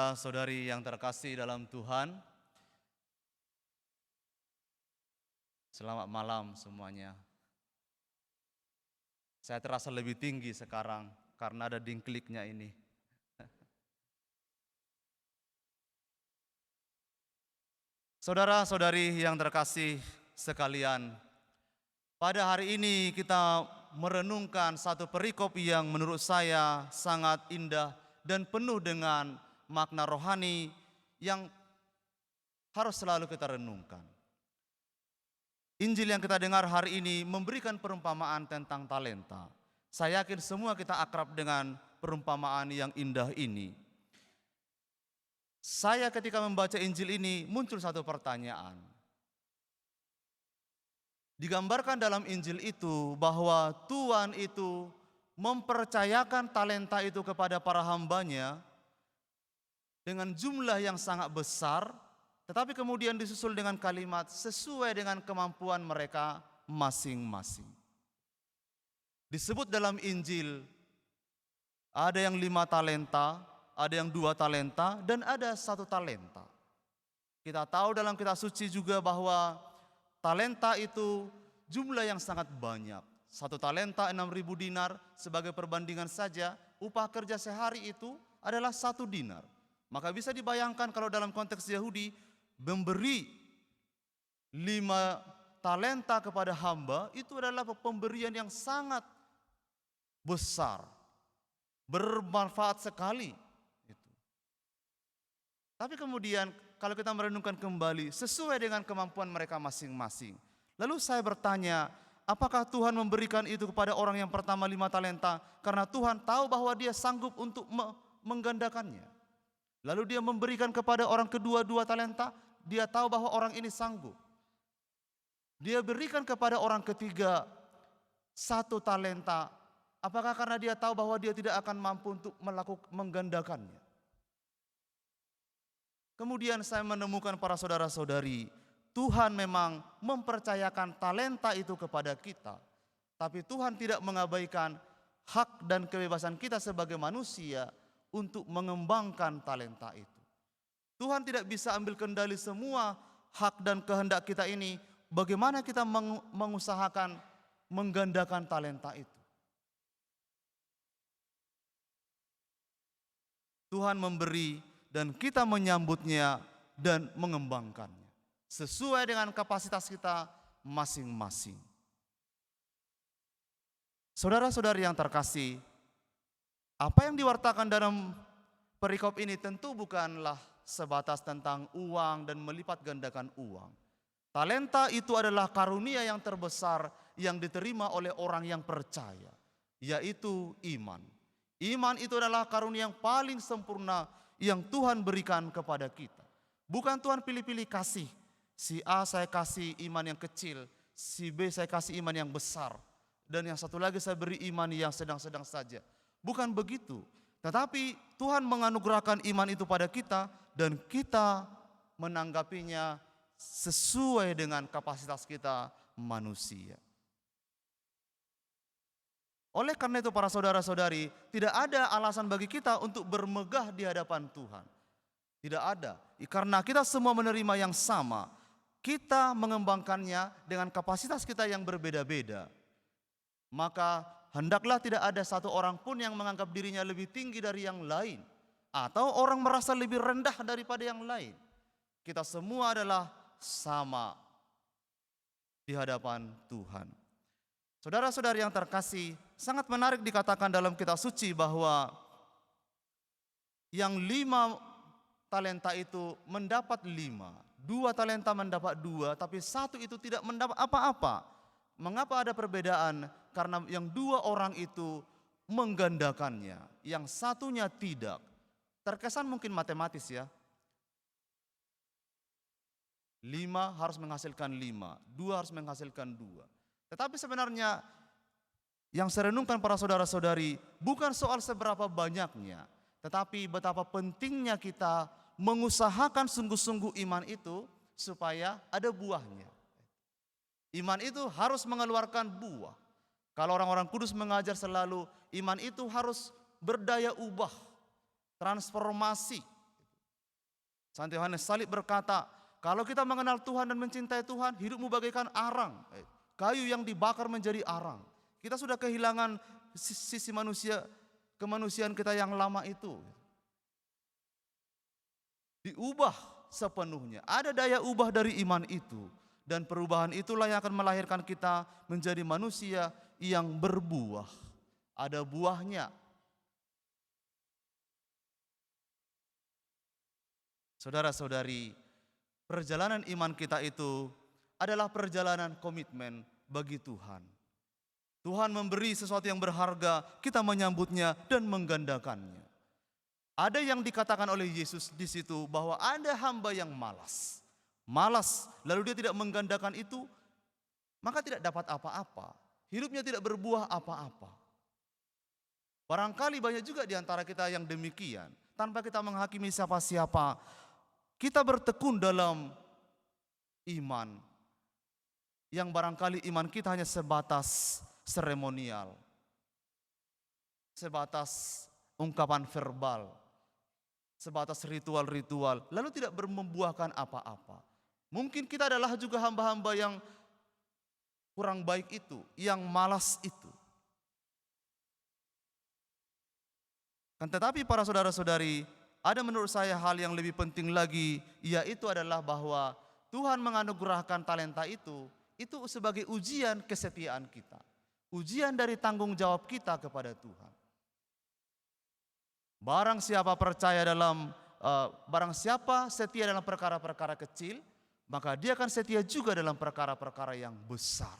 Saudara-saudari yang terkasih dalam Tuhan, selamat malam semuanya. Saya terasa lebih tinggi sekarang karena ada dingkliknya ini. Saudara-saudari yang terkasih sekalian, pada hari ini kita merenungkan satu perikop yang menurut saya sangat indah dan penuh dengan makna rohani yang harus selalu kita renungkan. Injil yang kita dengar hari ini memberikan perumpamaan tentang talenta. Saya yakin semua kita akrab dengan perumpamaan yang indah ini. Saya ketika membaca Injil ini muncul satu pertanyaan. Digambarkan dalam Injil itu bahwa Tuhan itu mempercayakan talenta itu kepada para hambanya dengan jumlah yang sangat besar, tetapi kemudian disusul dengan kalimat sesuai dengan kemampuan mereka masing-masing. Disebut dalam Injil ada yang 5 talenta, ada yang 2 talenta, dan ada 1 talenta. Kita tahu dalam kitab suci juga bahwa talenta itu jumlah yang sangat banyak. 1 talenta 6.000 dinar, sebagai perbandingan saja upah kerja sehari itu adalah 1 dinar. Maka bisa dibayangkan kalau dalam konteks Yahudi memberi 5 talenta kepada hamba itu adalah pemberian yang sangat besar, bermanfaat sekali. Tapi kemudian kalau kita merenungkan kembali sesuai dengan kemampuan mereka masing-masing. Lalu saya bertanya, apakah Tuhan memberikan itu kepada orang yang pertama 5 talenta karena Tuhan tahu bahwa dia sanggup untuk menggandakannya? Lalu dia memberikan kepada orang kedua 2 talenta, dia tahu bahwa orang ini sanggup. Dia berikan kepada orang ketiga 1 talenta, apakah karena dia tahu bahwa dia tidak akan mampu untuk menggandakannya? Kemudian saya menemukan para saudara-saudari, Tuhan memang mempercayakan talenta itu kepada kita. Tapi Tuhan tidak mengabaikan hak dan kebebasan kita sebagai manusia untuk mengembangkan talenta itu. Tuhan tidak bisa ambil kendali semua hak dan kehendak kita ini. Bagaimana kita mengusahakan menggandakan talenta itu? Tuhan memberi dan kita menyambutnya dan mengembangkannya sesuai dengan kapasitas kita masing-masing. Saudara-saudari yang terkasih, apa yang diwartakan dalam perikop ini tentu bukanlah sebatas tentang uang dan melipat gandakan uang. Talenta itu adalah karunia yang terbesar yang diterima oleh orang yang percaya, yaitu iman. Iman itu adalah karunia yang paling sempurna yang Tuhan berikan kepada kita. Bukan Tuhan pilih-pilih kasih. Si A saya kasih iman yang kecil, si B saya kasih iman yang besar, dan yang satu lagi saya beri iman yang sedang-sedang saja. Bukan begitu. Tetapi Tuhan menganugerahkan iman itu pada kita dan kita menanggapinya sesuai dengan kapasitas kita manusia. Oleh karena itu para saudara-saudari, tidak ada alasan bagi kita untuk bermegah di hadapan Tuhan. Tidak ada. Karena kita semua menerima yang sama. Kita mengembangkannya dengan kapasitas kita yang berbeda-beda. Maka hendaklah tidak ada satu orang pun yang menganggap dirinya lebih tinggi dari yang lain. Atau orang merasa lebih rendah daripada yang lain. Kita semua adalah sama di hadapan Tuhan. Saudara-saudari yang terkasih, sangat menarik dikatakan dalam kitab suci bahwa yang 5 talenta itu mendapat 5. 2 talenta mendapat 2, tapi 1 itu tidak mendapat apa-apa. Mengapa ada perbedaan? Karena yang 2 orang itu menggandakannya, yang satunya tidak. Terkesan mungkin matematis ya. 5 harus menghasilkan 5, 2 harus menghasilkan 2. Tetapi sebenarnya yang saya renungkan para saudara-saudari bukan soal seberapa banyaknya, tetapi betapa pentingnya kita mengusahakan sungguh-sungguh iman itu supaya ada buahnya. Iman itu harus mengeluarkan buah. Kalau orang-orang kudus mengajar selalu, iman itu harus berdaya ubah, transformasi. Santo Yohanes Salib berkata, kalau kita mengenal Tuhan dan mencintai Tuhan, hidupmu bagaikan arang, kayu yang dibakar menjadi arang. Kita sudah kehilangan sisi manusia, kemanusiaan kita yang lama itu. Diubah sepenuhnya. Ada daya ubah dari iman itu. Dan perubahan itulah yang akan melahirkan kita menjadi manusia yang berbuah. Ada buahnya. Saudara-saudari, perjalanan iman kita itu adalah perjalanan komitmen bagi Tuhan. Tuhan memberi sesuatu yang berharga, kita menyambutnya dan menggandakannya. Ada yang dikatakan oleh Yesus di situ bahwa ada hamba yang malas. Malas, lalu dia tidak menggandakan itu, maka tidak dapat apa-apa. Hidupnya tidak berbuah apa-apa. Barangkali banyak juga di antara kita yang demikian. Tanpa kita menghakimi siapa-siapa, kita bertekun dalam iman. Yang barangkali iman kita hanya sebatas seremonial. Sebatas ungkapan verbal. Sebatas ritual-ritual. Lalu tidak membuahkan apa-apa. Mungkin kita adalah juga hamba-hamba yang kurang baik itu, yang malas itu. Kan tetapi para saudara-saudari, ada menurut saya hal yang lebih penting lagi, yaitu adalah bahwa Tuhan menganugerahkan talenta itu sebagai ujian kesetiaan kita. Ujian dari tanggung jawab kita kepada Tuhan. Barang siapa setia dalam perkara-perkara kecil, maka dia akan setia juga dalam perkara-perkara yang besar.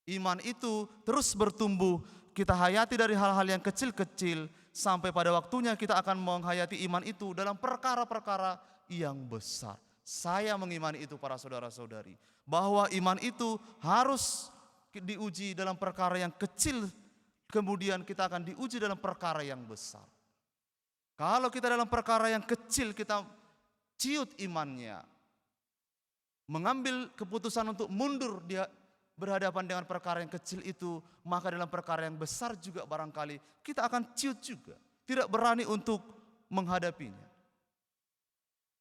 Iman itu terus bertumbuh, kita hayati dari hal-hal yang kecil-kecil, sampai pada waktunya kita akan menghayati iman itu dalam perkara-perkara yang besar. Saya mengimani itu para saudara-saudari, bahwa iman itu harus diuji dalam perkara yang kecil, kemudian kita akan diuji dalam perkara yang besar. Kalau kita dalam perkara yang kecil kita ciut imannya, mengambil keputusan untuk mundur dia berhadapan dengan perkara yang kecil itu, maka dalam perkara yang besar juga barangkali kita akan ciut juga, tidak berani untuk menghadapinya.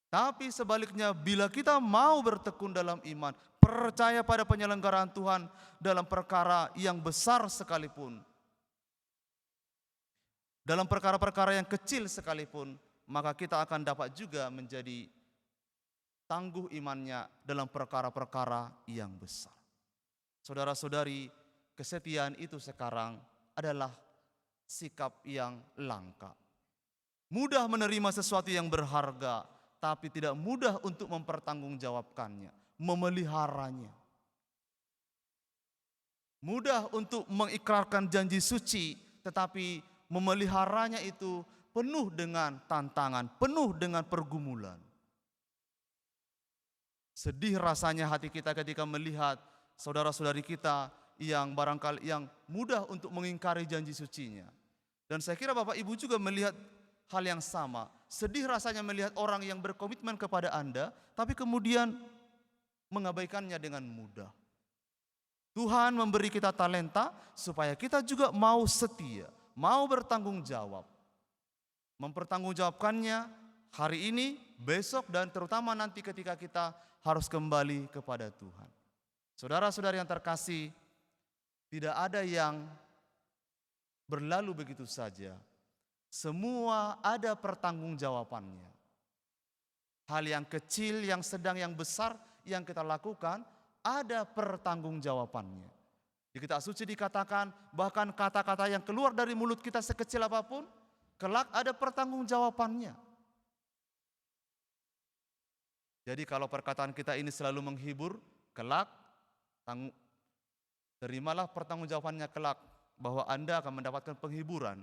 Tapi sebaliknya, bila kita mau bertekun dalam iman, percaya pada penyelenggaraan Tuhan dalam perkara yang besar sekalipun, dalam perkara-perkara yang kecil sekalipun, maka kita akan dapat juga menjadi tangguh imannya dalam perkara-perkara yang besar. Saudara-saudari, kesetiaan itu sekarang adalah sikap yang langka. Mudah menerima sesuatu yang berharga, tapi tidak mudah untuk mempertanggungjawabkannya, memeliharanya. Mudah untuk mengikrarkan janji suci, tetapi memeliharanya itu penuh dengan tantangan, penuh dengan pergumulan. Sedih rasanya hati kita ketika melihat saudara-saudari kita yang barangkali yang mudah untuk mengingkari janji sucinya. Dan saya kira Bapak Ibu juga melihat hal yang sama. Sedih rasanya melihat orang yang berkomitmen kepada Anda, tapi kemudian mengabaikannya dengan mudah. Tuhan memberi kita talenta supaya kita juga mau setia, mau bertanggung jawab. Mempertanggungjawabkannya hari ini, besok, dan terutama nanti ketika kita harus kembali kepada Tuhan. Saudara-saudari yang terkasih, tidak ada yang berlalu begitu saja. Semua ada pertanggungjawabannya. Hal yang kecil, yang sedang, yang besar yang kita lakukan, ada pertanggungjawabannya. Di kitab suci dikatakan, bahkan kata-kata yang keluar dari mulut kita sekecil apapun, kelak ada pertanggungjawabannya. Jadi kalau perkataan kita ini selalu menghibur, kelak terimalah pertanggungjawabannya kelak, bahwa Anda akan mendapatkan penghiburan.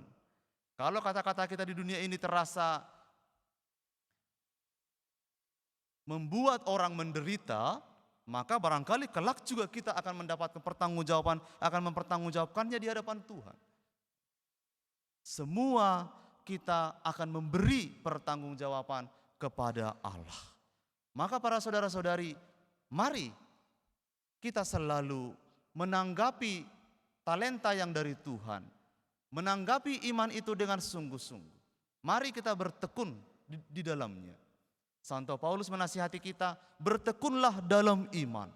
Kalau kata-kata kita di dunia ini terasa membuat orang menderita, maka barangkali kelak juga kita akan mendapatkan pertanggungjawaban, akan mempertanggungjawabkannya di hadapan Tuhan. Semua kita akan memberi pertanggungjawaban kepada Allah. Maka para saudara-saudari, mari kita selalu menanggapi talenta yang dari Tuhan, menanggapi iman itu dengan sungguh-sungguh. Mari kita bertekun di dalamnya. Santo Paulus menasihati kita, bertekunlah dalam iman.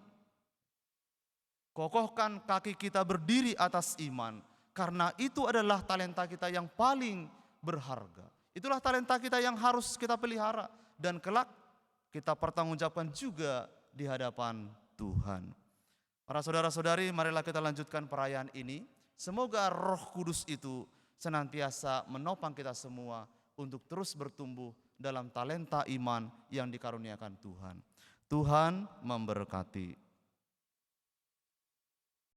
Kokohkan kaki kita berdiri atas iman, karena itu adalah talenta kita yang paling berharga. Itulah talenta kita yang harus kita pelihara, dan kelak kita pertanggungjawabkan juga di hadapan Tuhan. Para saudara-saudari, marilah kita lanjutkan perayaan ini. Semoga Roh Kudus itu senantiasa menopang kita semua untuk terus bertumbuh dalam talenta iman yang dikaruniakan Tuhan. Tuhan memberkati.